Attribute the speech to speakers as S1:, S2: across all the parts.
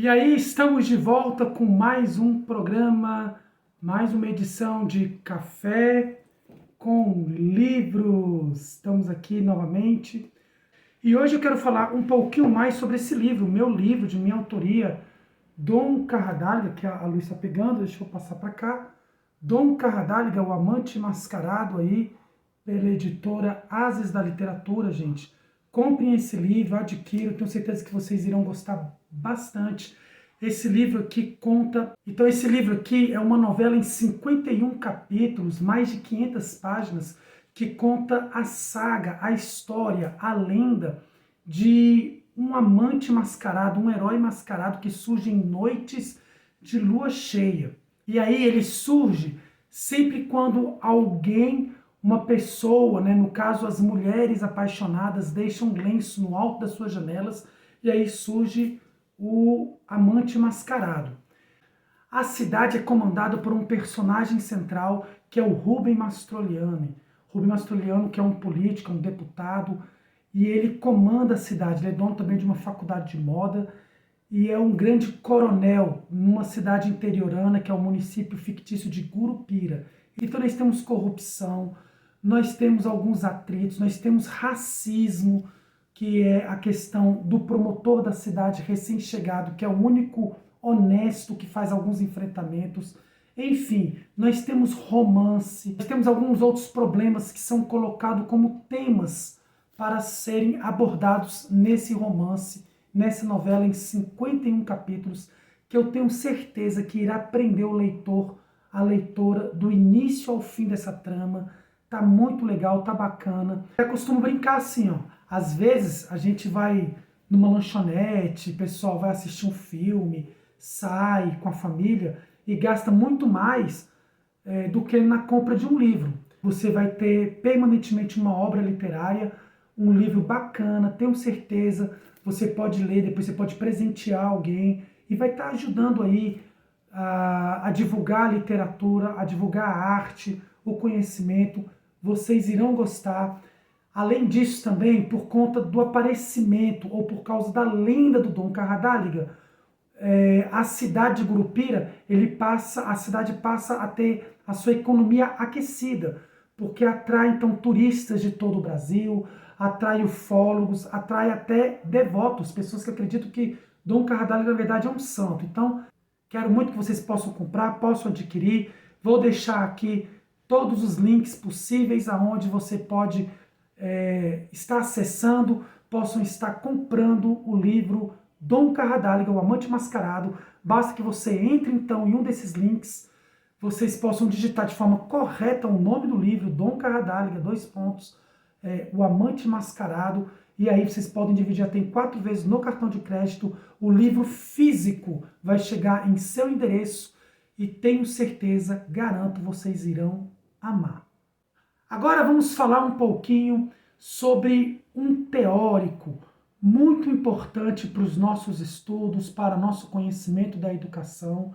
S1: E aí, estamos de volta com mais um programa, mais uma edição de Café com Livros. Estamos aqui novamente. E hoje eu quero falar um pouquinho mais sobre esse livro, meu livro de minha autoria, Dom Carradalga, que a Luísa está pegando, deixa eu passar para cá. Dom Carradalga, o amante mascarado aí, pela editora Ases da Literatura, gente. Comprem esse livro, adquiram, tenho certeza que vocês irão gostar bastante. Esse livro aqui conta... Então, esse livro aqui é uma novela em 51 capítulos, mais de 500 páginas, que conta a saga, a história, a lenda de um amante mascarado, um herói mascarado que surge em noites de lua cheia. E aí ele surge sempre quando alguém, uma pessoa, né, no caso as mulheres apaixonadas, deixam um lenço no alto das suas janelas e aí surge o amante mascarado. A cidade é comandada por um personagem central que é o Rubem Mastroianni. Rubem Mastroianni, que é um político, um deputado, e ele comanda a cidade. Ele é dono também de uma faculdade de moda e é um grande coronel numa cidade interiorana que é o município fictício de Gurupira. Então nós temos corrupção, nós temos alguns atritos, nós temos racismo, que é a questão do promotor da cidade recém-chegado, que é o único honesto que faz alguns enfrentamentos. Enfim, nós temos romance, nós temos alguns outros problemas que são colocados como temas para serem abordados nesse romance, nessa novela em 51 capítulos, que eu tenho certeza que irá prender o leitor, a leitora, do início ao fim dessa trama. Tá muito legal, tá bacana. Eu costumo brincar assim, ó. Às vezes a gente vai numa lanchonete, o pessoal vai assistir um filme, sai com a família e gasta muito mais do que na compra de um livro. Você vai ter permanentemente uma obra literária, um livro bacana, tenho certeza, você pode ler, depois você pode presentear alguém e vai estar ajudando aí a divulgar a literatura, a divulgar a arte, o conhecimento. Vocês irão gostar. Além disso também, por conta do aparecimento ou por causa da lenda do Dom Carradalga, a cidade de Gurupira, a cidade passa a ter a sua economia aquecida, porque atrai então turistas de todo o Brasil, atrai ufólogos, atrai até devotos, pessoas que acreditam que Dom Carradalga na verdade é um santo. Então, quero muito que vocês possam comprar, possam adquirir. Vou deixar aqui todos os links possíveis aonde você pode estar acessando, possam estar comprando o livro Dom Carradalga, o Amante Mascarado. Basta que você entre então em um desses links, vocês possam digitar de forma correta o nome do livro, Dom Carradalga, o Amante Mascarado, e aí vocês podem dividir até em 4 vezes no cartão de crédito. O livro físico vai chegar em seu endereço e tenho certeza, garanto, vocês irão amar. Agora vamos falar um pouquinho sobre um teórico muito importante para os nossos estudos, para nosso conhecimento da educação,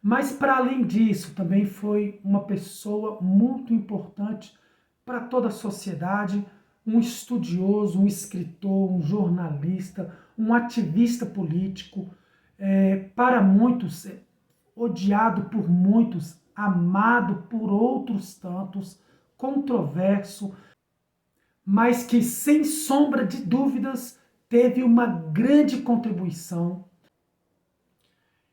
S1: mas para além disso também foi uma pessoa muito importante para toda a sociedade, um estudioso, um escritor, um jornalista, um ativista político, para muitos, odiado por muitos, amado por outros tantos, controverso, mas que sem sombra de dúvidas teve uma grande contribuição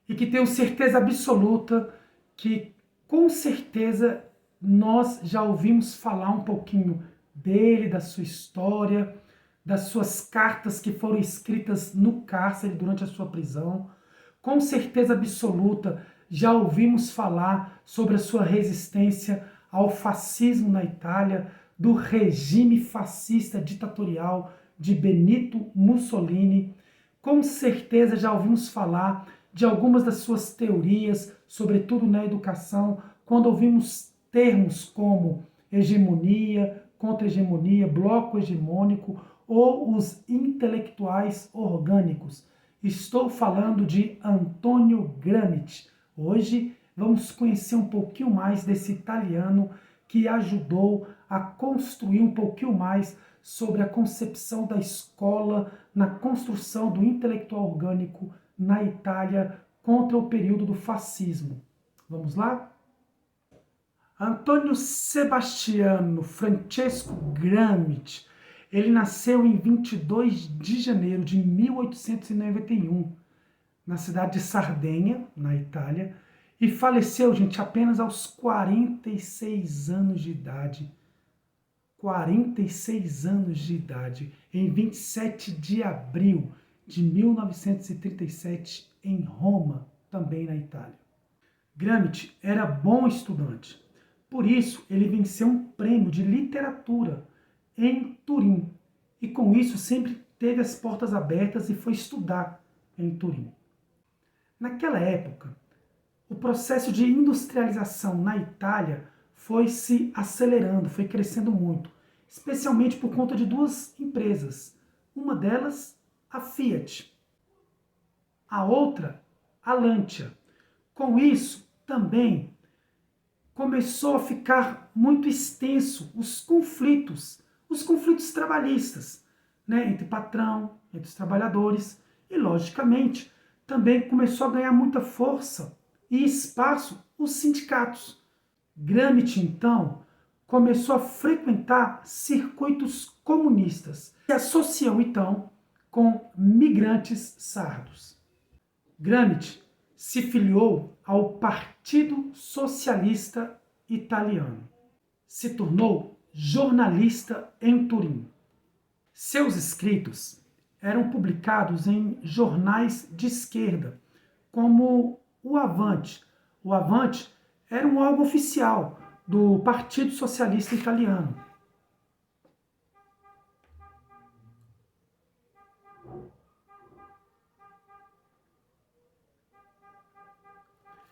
S1: e que tenho certeza absoluta que com certeza nós já ouvimos falar um pouquinho dele, da sua história, das suas cartas que foram escritas no cárcere durante a sua prisão. Com certeza absoluta já ouvimos falar sobre a sua resistência ao fascismo na Itália, do regime fascista ditatorial de Benito Mussolini. Com certeza já ouvimos falar de algumas das suas teorias, sobretudo na educação, quando ouvimos termos como hegemonia, contra-hegemonia, bloco hegemônico ou os intelectuais orgânicos. Estou falando de Antonio Gramsci. Hoje vamos conhecer um pouquinho mais desse italiano que ajudou a construir um pouquinho mais sobre a concepção da escola na construção do intelectual orgânico na Itália contra o período do fascismo. Vamos lá? Antônio Sebastiano Francesco Gramsci, ele nasceu em 22 de janeiro de 1891, na cidade de Sardenha, na Itália, e faleceu, gente, apenas aos 46 anos de idade. 46 anos de idade, em 27 de abril de 1937, em Roma, também na Itália. Gramsci era bom estudante. Por isso, ele venceu um prêmio de literatura em Turim. E com isso, sempre teve as portas abertas e foi estudar em Turim. Naquela época, o processo de industrialização na Itália foi se acelerando, foi crescendo muito, especialmente por conta de duas empresas. Uma delas, a Fiat. A outra, a Lancia. Com isso, também começou a ficar muito extenso os conflitos trabalhistas, né, entre patrão, entre os trabalhadores, e, logicamente, também começou a ganhar muita força e espaço os sindicatos. Gramsci, então, começou a frequentar circuitos comunistas, se associou, então, com migrantes sardos. Gramsci se filiou ao Partido Socialista Italiano. Se tornou jornalista em Turim. Seus escritos eram publicados em jornais de esquerda, como o Avante. O Avante era um órgão oficial do Partido Socialista Italiano.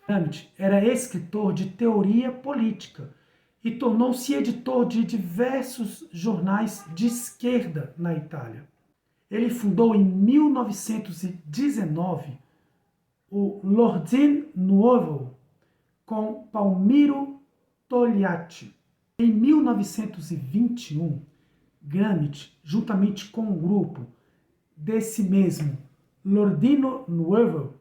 S1: Gramsci era escritor de teoria política e tornou-se editor de diversos jornais de esquerda na Itália. Ele fundou em 1919 o L'Ordine Nuovo com Palmiro Togliatti. Em 1921, Gramsci, juntamente com um grupo desse mesmo L'Ordine Nuovo,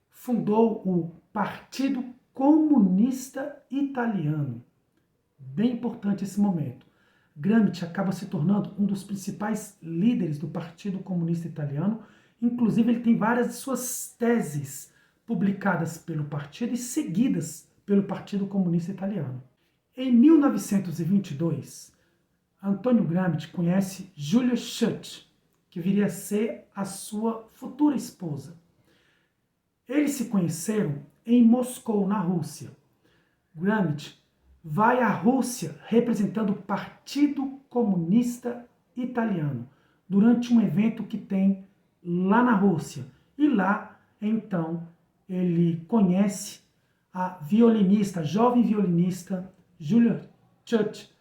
S1: fundou o Partido Comunista Italiano. Bem importante esse momento. Gramsci acaba se tornando um dos principais líderes do Partido Comunista Italiano. Inclusive, ele tem várias de suas teses publicadas pelo partido e seguidas pelo Partido Comunista Italiano. Em 1922, Antônio Gramsci conhece Julia Schutt, que viria a ser a sua futura esposa. Eles se conheceram em Moscou, na Rússia. Gramsci vai à Rússia representando o Partido Comunista Italiano durante um evento que tem lá na Rússia. E lá, então, ele conhece a violinista, a jovem violinista Julia Schutt,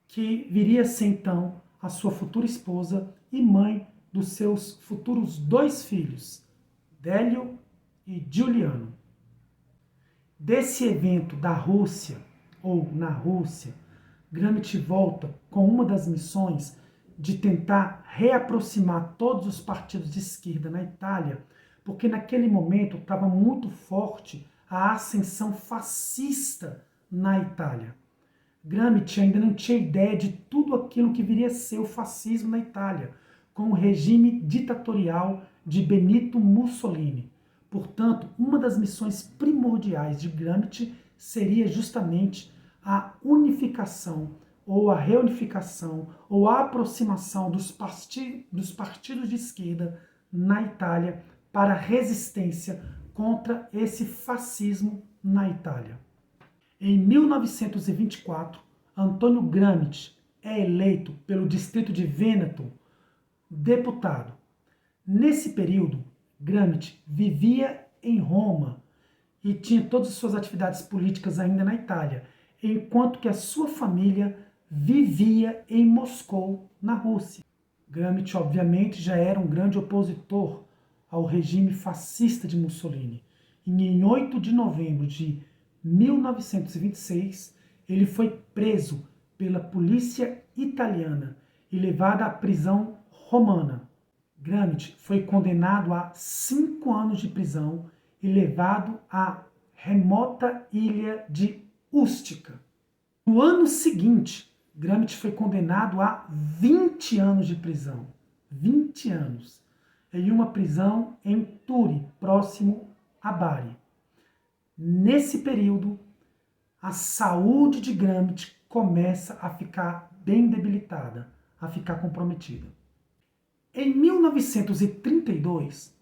S1: que viria a ser, então, a sua futura esposa e mãe dos seus futuros 2 filhos, Délio e Giuliano. Desse evento da Rússia, ou na Rússia, Gramsci volta com uma das missões de tentar reaproximar todos os partidos de esquerda na Itália, porque naquele momento estava muito forte a ascensão fascista na Itália. Gramsci ainda não tinha ideia de tudo aquilo que viria a ser o fascismo na Itália, com o regime ditatorial de Benito Mussolini. Portanto, uma das missões primordiais de Gramsci seria justamente a unificação, ou a reunificação, ou a aproximação dos partidos de esquerda na Itália para a resistência contra esse fascismo na Itália. Em 1924, Antônio Gramsci é eleito pelo distrito de Vêneto deputado. Nesse período, Gramsci vivia em Roma e tinha todas as suas atividades políticas ainda na Itália, enquanto que a sua família vivia em Moscou, na Rússia. Gramsci, obviamente, já era um grande opositor ao regime fascista de Mussolini. E em 8 de novembro de 1926, ele foi preso pela polícia italiana e levado à prisão romana. Gramsci foi condenado a 5 anos de prisão e levado à remota ilha de Ústica. No ano seguinte, Gramsci foi condenado a 20 anos de prisão. 20 anos. Em uma prisão em Turi, próximo a Bari. Nesse período, a saúde de Gramsci começa a ficar bem debilitada, a ficar comprometida. Em 1932,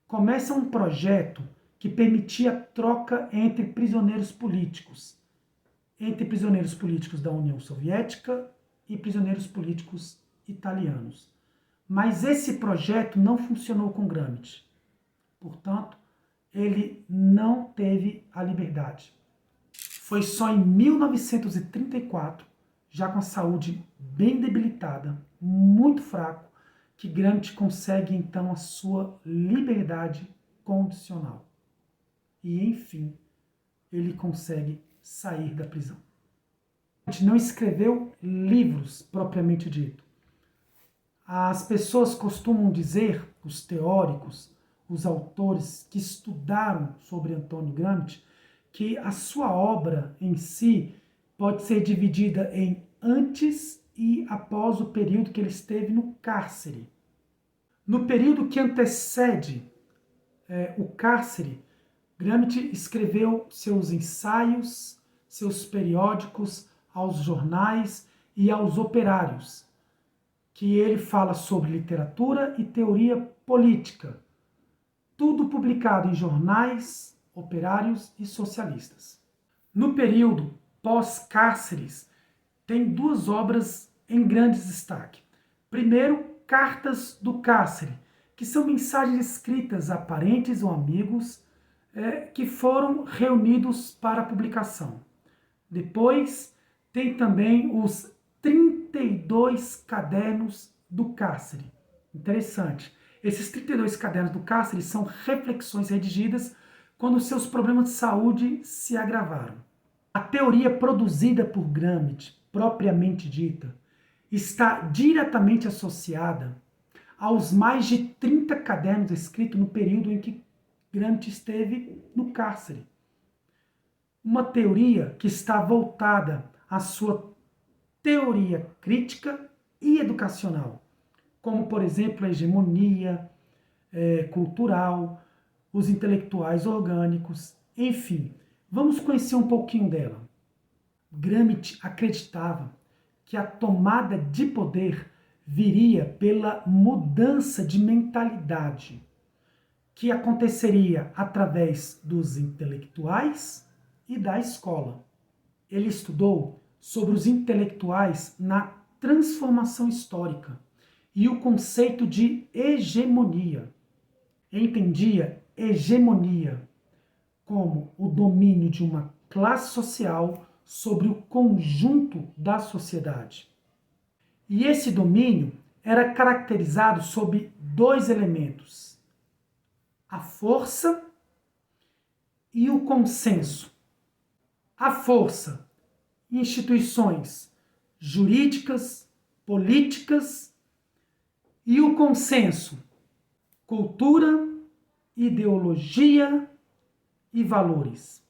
S1: começa um projeto que permitia a troca entre prisioneiros políticos da União Soviética e prisioneiros políticos italianos. Mas esse projeto não funcionou com Gramsci. Portanto, ele não teve a liberdade. Foi só em 1934, já com a saúde bem debilitada, muito fraco, que Gramsci consegue então a sua liberdade condicional. E, enfim, ele consegue sair da prisão. Gramsci não escreveu livros propriamente dito. As pessoas costumam dizer, os teóricos, os autores que estudaram sobre Antônio Gramsci, que a sua obra em si pode ser dividida em antes e após o período que ele esteve no cárcere. No período que antecede o cárcere, Gramsci escreveu seus ensaios, seus periódicos aos jornais e aos operários, que ele fala sobre literatura e teoria política, tudo publicado em jornais, operários e socialistas. No período pós-cárceres, tem 2 obras em grande destaque. Primeiro, Cartas do Cárcere, que são mensagens escritas a parentes ou amigos que foram reunidos para publicação. Depois, tem também os 32 cadernos do cárcere. Interessante. Esses 32 cadernos do cárcere são reflexões redigidas quando seus problemas de saúde se agravaram. A teoria produzida por Gramsci, propriamente dita, está diretamente associada aos mais de 30 cadernos escritos no período em que Gramsci esteve no cárcere. Uma teoria que está voltada à sua teoria crítica e educacional, como, por exemplo, a hegemonia cultural, os intelectuais orgânicos, enfim. Vamos conhecer um pouquinho dela. Gramsci acreditava que a tomada de poder viria pela mudança de mentalidade, que aconteceria através dos intelectuais e da escola. Ele estudou sobre os intelectuais na transformação histórica e o conceito de hegemonia. Entendia hegemonia como o domínio de uma classe social sobre o conjunto da sociedade. E esse domínio era caracterizado sob 2 elementos: a força e o consenso. A força, instituições jurídicas, políticas, e o consenso, cultura, ideologia e valores.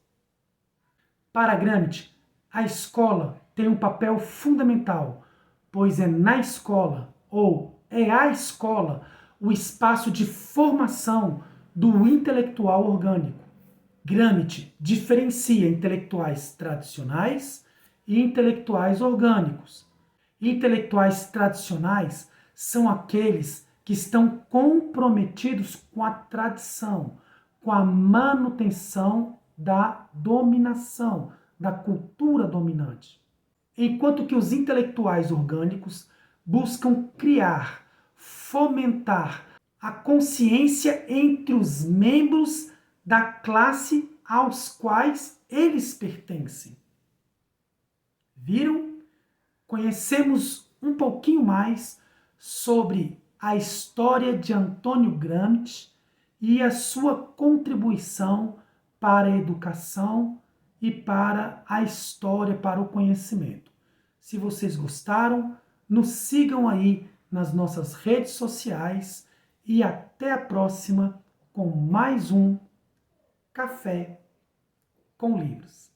S1: Para Gramsci, a escola tem um papel fundamental, pois é na escola, ou é a escola, o espaço de formação do intelectual orgânico. Gramsci diferencia intelectuais tradicionais e intelectuais orgânicos. Intelectuais tradicionais são aqueles que estão comprometidos com a tradição, com a manutenção da dominação, da cultura dominante. Enquanto que os intelectuais orgânicos buscam criar, fomentar a consciência entre os membros da classe aos quais eles pertencem. Viram? Conhecemos um pouquinho mais sobre a história de Antônio Gramsci e a sua contribuição para a educação e para a história, para o conhecimento. Se vocês gostaram, nos sigam aí nas nossas redes sociais e até a próxima com mais um Café com Livros.